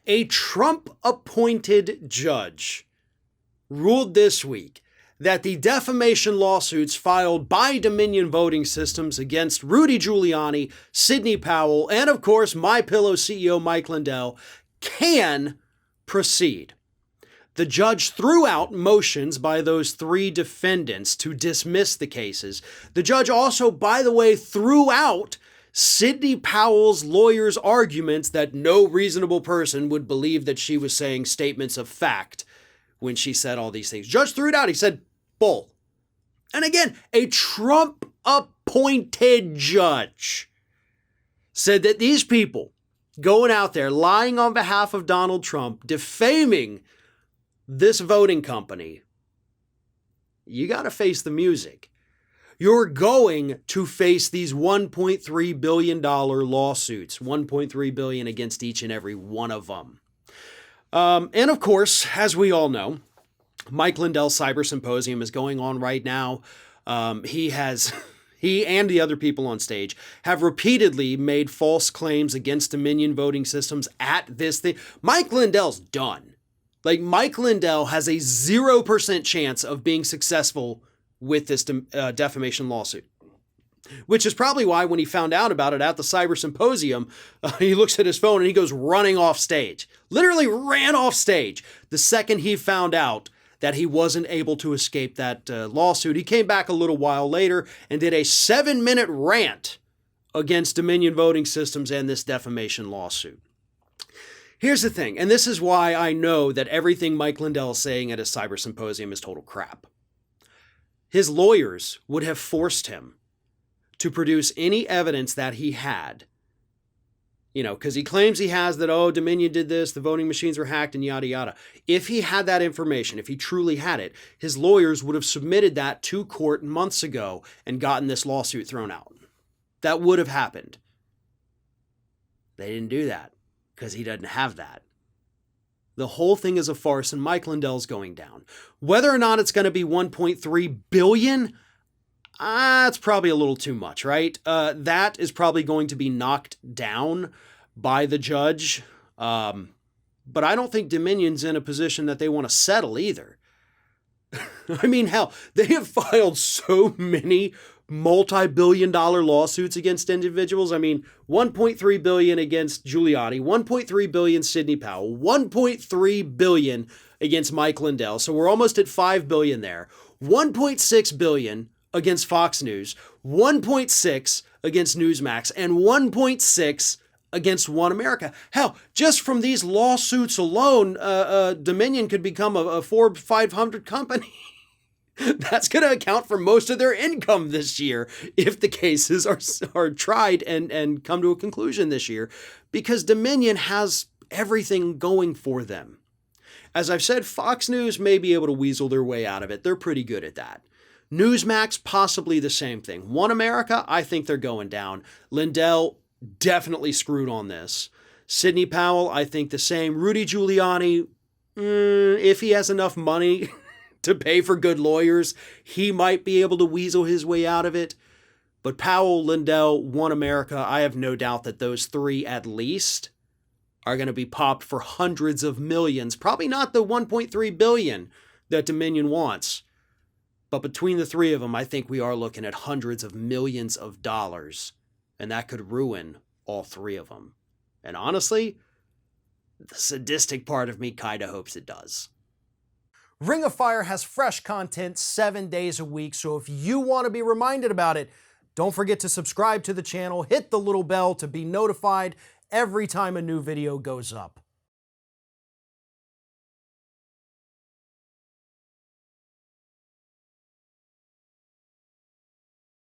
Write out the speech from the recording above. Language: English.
A Trump-appointed judge ruled this week that the defamation lawsuits filed by Dominion Voting Systems against Rudy Giuliani, Sidney Powell, and of course MyPillow CEO Mike Lindell can proceed. The judge threw out motions by those three defendants to dismiss the cases. The judge also, by the way, threw out Sidney Powell's lawyer's arguments that no reasonable person would believe that she was saying statements of fact when she said all these things. Judge threw it out. He said, bull. And again, a Trump-appointed judge said that these people going out there lying on behalf of Donald Trump, defaming this voting company, you got to face the music. You're going to face these $1.3 billion lawsuits, $1.3 billion against each and every one of them. And of course, as we all know, Mike Lindell's Cyber Symposium is going on right now. He and the other people on stage have repeatedly made false claims against Dominion Voting Systems at this thing. Mike Lindell's done. Like, Mike Lindell has a 0% chance of being successful with this defamation lawsuit, which is probably why when he found out about it at the Cyber Symposium, he looks at his phone and he goes running off stage. Literally ran off stage the second he found out that he wasn't able to escape that lawsuit. He came back a little while later and did a 7-minute rant against Dominion Voting Systems and this defamation lawsuit. Here's the thing, and this is why I know that everything Mike Lindell is saying at his Cyber Symposium is total crap. His lawyers would have forced him to produce any evidence that he had, because he claims he has that, oh, Dominion did this, the voting machines were hacked, and yada, yada. If he had that information, if he truly had it, his lawyers would have submitted that to court months ago and gotten this lawsuit thrown out. That would have happened. They didn't do that because he doesn't have that. The whole thing is a farce, and Mike Lindell's going down. Whether or not it's going to be $1.3 billion, it's probably a little too much, right? That is probably going to be knocked down by the judge. But I don't think Dominion's in a position that they want to settle either. I mean, hell, they have filed so many multi-billion-dollar lawsuits against individuals. I mean, $1.3 billion against Giuliani, $1.3 billion Sidney Powell, $1.3 billion against Mike Lindell. So we're almost at $5 billion there. $1.6 billion against Fox News, $1.6 against Newsmax, and $1.6 against One America. Hell, just from these lawsuits alone, Dominion could become a Forbes 500 company. That's going to account for most of their income this year if the cases are tried and come to a conclusion this year, because Dominion has everything going for them. As I've said, Fox News may be able to weasel their way out of it. They're pretty good at that. Newsmax, possibly the same thing. One America, I think they're going down. Lindell, definitely screwed on this. Sidney Powell, I think the same. Rudy Giuliani, if he has enough money to pay for good lawyers, he might be able to weasel his way out of it. But Powell, Lindell, One America, I have no doubt that those three at least are going to be popped for hundreds of millions. Probably not the $1.3 billion that Dominion wants. But between the three of them, I think we are looking at hundreds of millions of dollars. And that could ruin all three of them. And honestly, the sadistic part of me kind of hopes it does. Ring of Fire has fresh content 7 days a week, so if you want to be reminded about it, don't forget to subscribe to the channel, hit the little bell to be notified every time a new video goes up.